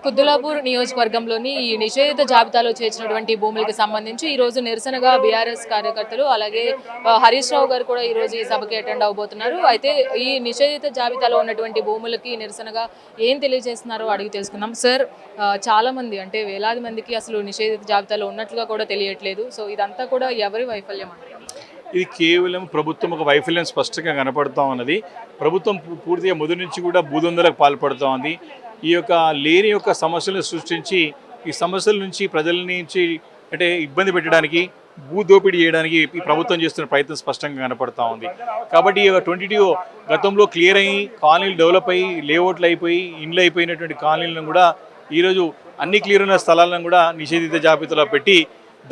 కుద్దులాపూర్ నియోజకవర్గంలోని ఈ నిషేధిత జాబితాలో చేర్చినటువంటి భూములకు సంబంధించి ఈ రోజు నిరసనగా బీఆర్ఎస్ కార్యకర్తలు అలాగే హరీష్ రావు గారు కూడా ఈ రోజు ఈ సభకి అటెండ్ అవబోతున్నారు. అయితే ఈ నిషేధిత జాబితాలో ఉన్నటువంటి భూములకి నిరసనగా ఏం తెలియజేస్తున్నారో అడిగి తెలుసుకుందాం. సార్, చాలా మంది అంటే వేలాది మందికి అసలు నిషేధిత జాబితాలో ఉన్నట్లుగా కూడా తెలియట్లేదు. సో ఇదంతా కూడా ఎవరి వైఫల్యం అంటారు? ఇది కేవలం ప్రభుత్వం ఒక వైఫల్యం స్పష్టంగా కనపడుతూ ఉన్నది. ప్రభుత్వం పూర్తిగా మొదటి నుంచి కూడా భూదొందలకు పాల్పడుతూ ఉంది. ఈ యొక్క లేని యొక్క సమస్యలను సృష్టించి ఈ సమస్యల నుంచి ప్రజల నుంచి అంటే ఇబ్బంది పెట్టడానికి, భూదోపిడీ చేయడానికి ఈ ప్రభుత్వం చేస్తున్న ప్రయత్నం స్పష్టంగా కనపడుతూ ఉంది. కాబట్టి ఈ 22 గతంలో క్లియర్ అయ్యి కాలనీలు డెవలప్ అయ్యి లేఅవుట్లు అయిపోయి ఇండ్లు అయిపోయినటువంటి కాలనీలను కూడా ఈరోజు అన్ని క్లియర్ ఉన్న స్థలాలను కూడా నిషేధిత జాబితాలో పెట్టి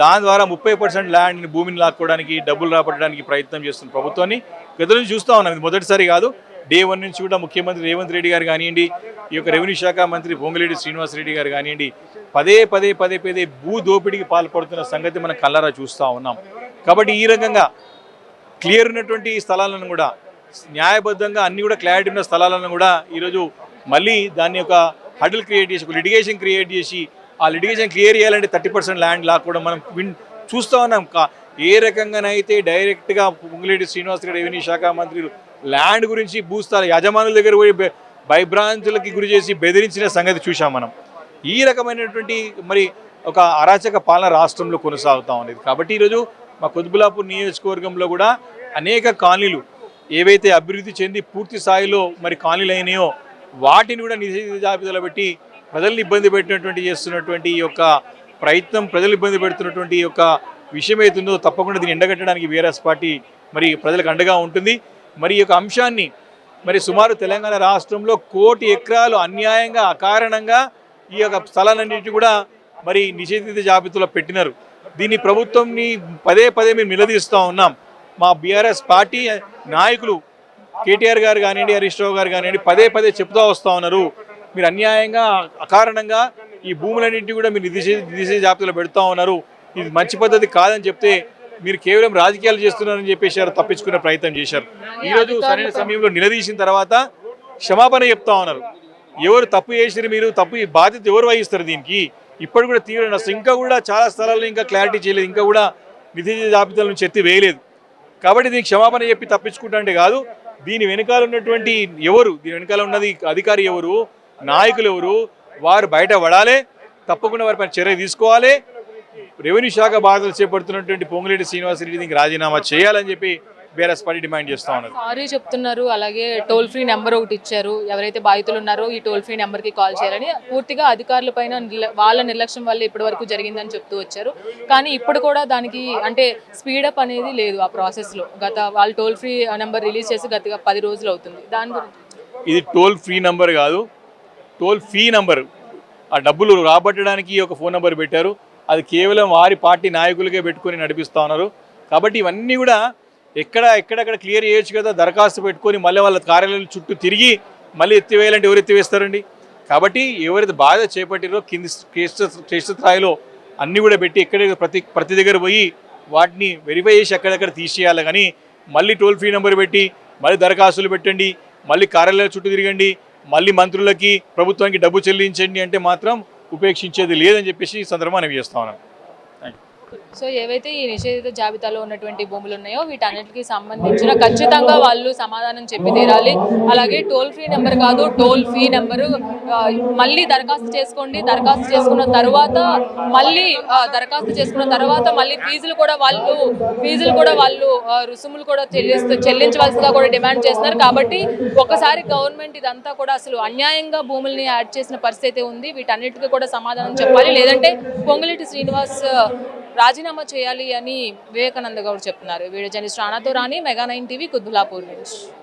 దాని ద్వారా 30% ల్యాండ్ని భూమిని లాక్కోవడానికి, డబ్బులు రాబట్టడానికి ప్రయత్నం చేస్తున్న ప్రభుత్వాన్ని గత నుంచి చూస్తూ ఉన్నాం. ఇది మొదటిసారి కాదు. డే 1 నుంచి కూడా ముఖ్యమంత్రి రేవంత్ రెడ్డి గారు కానివ్వండి, ఈ యొక్క రెవెన్యూ శాఖ మంత్రి పొంగులేటి శ్రీనివాసరెడ్డి గారు కానివ్వండి, పదే భూ దోపిడీకి పాల్పడుతున్న సంగతి మనం కళ్ళారా చూస్తూ ఉన్నాం. కాబట్టి ఈ రకంగా క్లియర్ ఉన్నటువంటి స్థలాలను కూడా న్యాయబద్ధంగా అన్ని కూడా క్లారిటీ ఉన్న స్థలాలను కూడా ఈరోజు మళ్ళీ దాన్ని ఒక హడిల్ క్రియేట్ చేసి, ఒక లిటిగేషన్ క్రియేట్ చేసి ఆ లిటిగేషన్ క్లియర్ చేయాలంటే 30% ల్యాండ్ లాక్కోవడం మనం చూస్తూ ఉన్నాం. ఏ రకంగానైతే డైరెక్ట్గా పొంగులేటి శ్రీనివాసరెడ్డి రెవెన్యూ శాఖ మంత్రులు ల్యాండ్ గురించి భూస్థల యజమానుల దగ్గర పోయి భయభ్రాంతులకి గురి చేసి బెదిరించిన సంగతి చూసాం మనం. ఈ రకమైనటువంటి మరి ఒక అరాచక పాలన రాష్ట్రంలో కొనసాగుతూ ఉండేది. కాబట్టి ఈరోజు మా కుత్బుల్లాపూర్ నియోజకవర్గంలో కూడా అనేక కాలనీలు ఏవైతే అభివృద్ధి చెంది పూర్తి స్థాయిలో మరి కాలనీలు అయినాయో వాటిని కూడా నిషేధిత జాబితాలో పెట్టి ప్రజల్ని ఇబ్బంది పెట్టినటువంటి చేస్తున్నటువంటి ఈ యొక్క ప్రయత్నం, ప్రజలు ఇబ్బంది పెడుతున్నటువంటి ఈ యొక్క విషయం అవుతుందో తప్పకుండా దీన్ని ఎండగట్టడానికి బీఆర్ఎస్ పార్టీ మరి ప్రజలకు అండగా ఉంటుంది. మరి ఈ యొక్క అంశాన్ని మరి సుమారు తెలంగాణ రాష్ట్రంలో 1 కోటి ఎకరాలు అన్యాయంగా అకారణంగా ఈ యొక్క స్థలాలన్నింటినీ కూడా మరి నిషేధిత జాబితాలో పెట్టినారు. దీన్ని ప్రభుత్వంని పదే మేము నిలదీస్తూ ఉన్నాం. మా బీఆర్ఎస్ పార్టీ నాయకులు కేటీఆర్ గారు కానివ్వండి, హరీష్ రావు గారు కానివ్వండి పదే చెప్తూ వస్తూ ఉన్నారు. మీరు అన్యాయంగా అకారణంగా ఈ భూములన్నింటినీ కూడా మీరు నిషేధిత జాబితాలో పెడుతూ ఉన్నారు. ఇది మంచి పద్ధతి కాదని చెప్తే మీరు కేవలం రాజకీయాలు చేస్తున్నారని చెప్పేశారు, తప్పించుకునే ప్రయత్నం చేశారు. ఈరోజు సరైన సమయంలో నిలదీసిన తర్వాత క్షమాపణ చెప్తా ఉన్నారు. ఎవరు తప్పు చేసినారు, మీరు తప్పు బాధ్యత ఎవరు వహిస్తారు దీనికి? ఇప్పటి కూడా తీవ్ర నష్టం. ఇంకా కూడా చాలా స్థలాల్లో ఇంకా క్లారిటీ చేయలేదు, ఇంకా కూడా నిషేధిత జాబితాల నుంచి ఎత్తి వేయలేదు. కాబట్టి దీనికి క్షమాపణ చెప్పి తప్పించుకుంటే కాదు. దీని వెనకాల ఉన్నటువంటి ఎవరు, దీని వెనకాల ఉన్నది అధికారి ఎవరు, నాయకులు ఎవరు, వారు బయట పడాలి. తప్పకుండా వారిపై చర్య తీసుకోవాలి. రెవెన్యూ శాఖ బాధ్యతలు చేపడుతున్నటువంటి పొంగులేటి శ్రీనివాసరెడ్డి దీనికి రాజీనామా చేయాలని చెప్పి బీఆర్ఎస్ పార్టీ డిమాండ్ చేస్తూ ఉన్నారు. సారీ చెప్తున్నారు. అలాగే టోల్ ఫ్రీ నెంబర్ ఒకటి ఇచ్చారు. ఎవరైతే బాధితులు ఉన్నారో ఈ టోల్ ఫ్రీ నెంబర్కి కాల్ చేయాలని పూర్తిగా అధికారుల పైన వాళ్ళ నిర్లక్ష్యం వల్ల ఇప్పటి వరకు జరిగిందని చెప్తూ వచ్చారు. కానీ ఇప్పుడు కూడా దానికి అంటే స్పీడప్ అనేది లేదు ఆ ప్రాసెస్లో. వాళ్ళు టోల్ ఫ్రీ నెంబర్ రిలీజ్ చేసి గత 10 రోజులు అవుతుంది. దాని గురించి ఇది టోల్ ఫ్రీ నెంబర్ కాదు, టోల్ ఫీ నెంబర్. ఆ డబ్బులు రాబట్టడానికి ఒక ఫోన్ నెంబర్ పెట్టారు. అది కేవలం వారి పార్టీ నాయకులకే పెట్టుకొని నడిపిస్తూ ఉన్నారు. కాబట్టి ఇవన్నీ కూడా ఎక్కడెక్కడ క్లియర్ చేయొచ్చు కదా. దరఖాస్తు పెట్టుకొని మళ్ళీ వాళ్ళ కార్యాలయాల చుట్టూ తిరిగి మళ్ళీ ఎత్తివేయాలంటే ఎవరు ఎత్తివేస్తారండి? కాబట్టి ఎవరైతే బాధ చేపట్టిరో కింది క్షేత్రస్థాయిలో అన్నీ కూడా పెట్టి ఎక్కడెక్కడ ప్రతి దగ్గర పోయి వాటిని వెరిఫై చేసి ఎక్కడెక్కడ తీసేయాలి. కానీ మళ్ళీ టోల్ ఫ్రీ నెంబర్ పెట్టి మళ్ళీ దరఖాస్తులు పెట్టండి, మళ్ళీ కార్యాలయాల చుట్టూ తిరగండి, మళ్ళీ మంత్రులకి ప్రభుత్వానికి డబ్బు చెల్లించండి అంటే మాత్రం ఉపేక్షించేది లేదని చెప్పేసి ఈ సందర్భంగా నేను చేస్తా ఉన్నాను. సో ఏవైతే ఈ నిషేధిత జాబితాలో ఉన్నటువంటి భూములు ఉన్నాయో వీటన్నిటికీ సంబంధించిన ఖచ్చితంగా వాళ్ళు సమాధానం చెప్పి తీరాలి. అలాగే టోల్ ఫ్రీ నెంబర్ కాదు, టోల్ ఫీ నెంబరు మళ్ళీ దరఖాస్తు చేసుకోండి. దరఖాస్తు చేసుకున్న తర్వాత మళ్ళీ ఫీజులు కూడా వాళ్ళు రుసుములు కూడా చెల్లించవలసిగా కూడా డిమాండ్ చేస్తున్నారు. కాబట్టి ఒకసారి గవర్నమెంట్ ఇదంతా కూడా అసలు అన్యాయంగా భూముల్ని యాడ్ చేసిన పరిస్థితి ఉంది. వీటన్నిటికీ కూడా సమాధానం చెప్పాలి. లేదంటే పొంగులేటి శ్రీనివాస్ రాజీనామా చేయాలి అని వివేకానంద గౌడ్ చెప్తున్నారు. వీడియో జర్నలిస్ట్ రాణాతో రాణి, మెగా 9 టీవీ, కుత్బుల్లాపూర్ నుంచి.